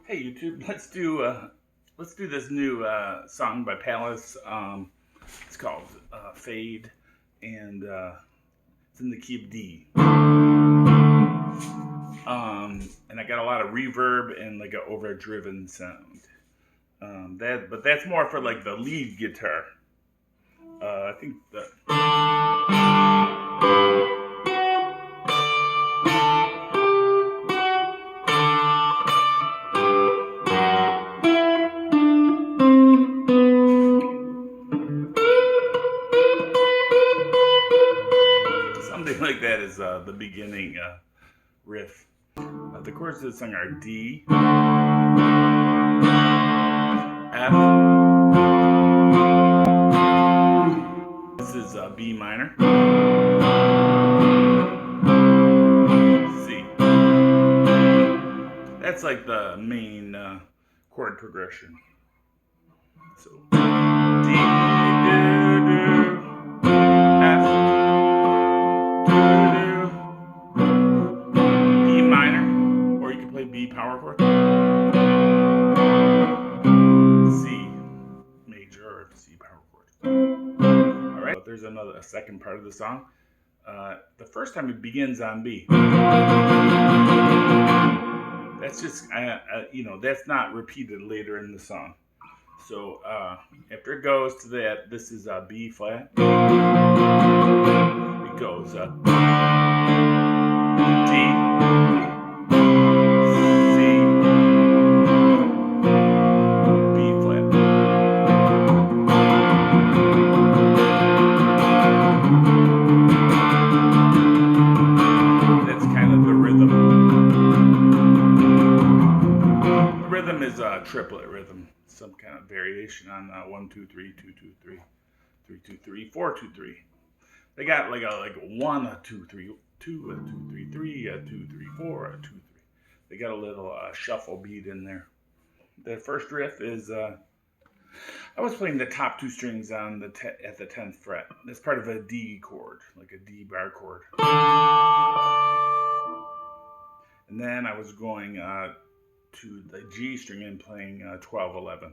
Hey YouTube, let's do this new song by Palace. It's called Fade, and it's in the key of D. And I got a lot of reverb and like an overdriven sound. But that's more for like the lead guitar. I think the something like that is the beginning riff. The chords of the song are D, F. This is B minor, C. That's like the main chord progression. So D, do, do, F, do, do, B minor, or you can play B power chord, C major or C power chord. All right, but there's a second part of the song. The first time it begins on B. That's just, that's not repeated later in the song. So after it goes to that, this is B flat. It goes D, C, B flat. That's kind of the rhythm. The rhythm is a triplet rhythm. Some kind of variation on 1 2 3 2 2 3 3 2 3 4 2 3. They got like a 1 a 2 3 2 a 2 3 3 a 2 3 4 a 2 3. They got a little shuffle beat in there. The first riff is I was playing the top two strings on at the 10th fret. That's part of a D chord, like a D bar chord. And then I was going to the G string and playing 12 11.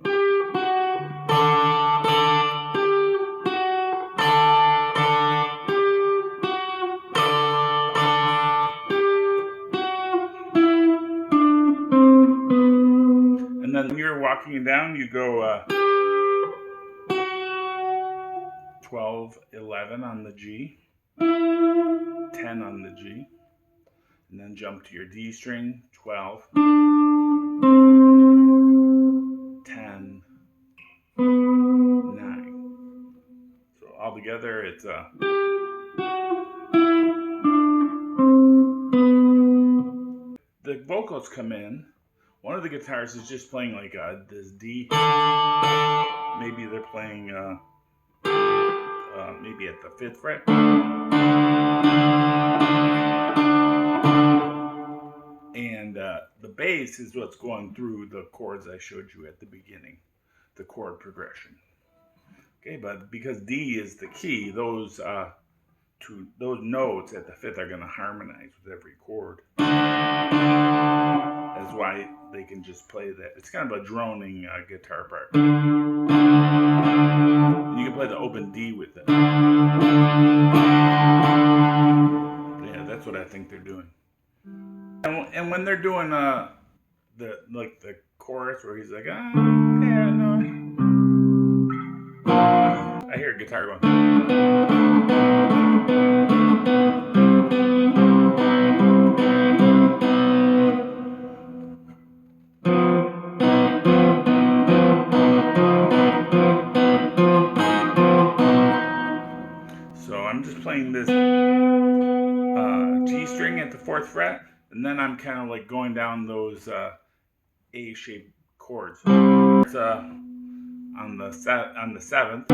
And then when you're walking down, you go 12 11 on the G, 10 on the G, and then jump to your D string, 12, 10, 9. So all together it's the vocals come in. One of the guitars is just playing like this D. Maybe they're playing maybe at the 5th fret. And the bass is what's going through the chords I showed you at the beginning, the chord progression. Okay, but because D is the key, those notes at the 5th are going to harmonize with every chord. That's why they can just play that. It's kind of a droning guitar part. You can play the open D with it. Yeah, that's what I think they're doing. And when they're doing the chorus where he's like, yeah, no. I hear a guitar going. So I'm just playing this G string at the 4th fret, and then I'm kind of like going down those A-shaped chords. It's on the 7th.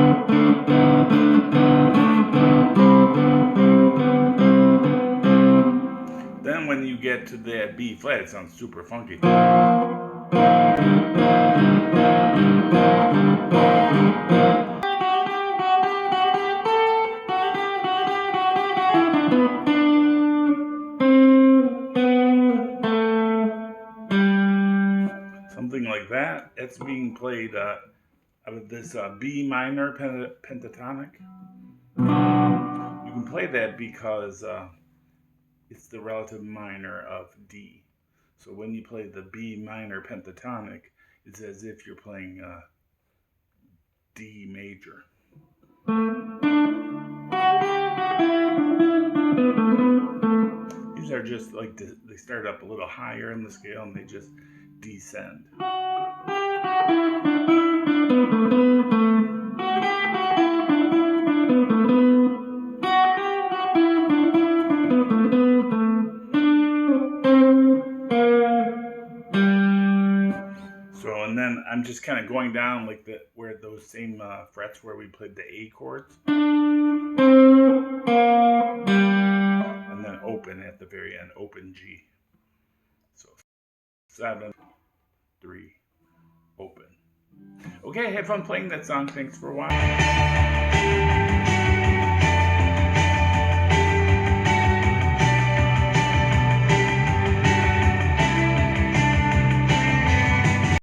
Then when you get to that B flat, it sounds super funky. something like that. It's being played out of this B minor pentatonic. You can play that because it's the relative minor of D. So when you play the B minor pentatonic, it's as if you're playing D major. These are just like, they start up a little higher in the scale and they just descend. So, and then I'm just kind of going down like where those same frets where we played the A chords. And then open at the very end, open G. So 7, 3, open. Okay, have fun playing that song. Thanks for watching.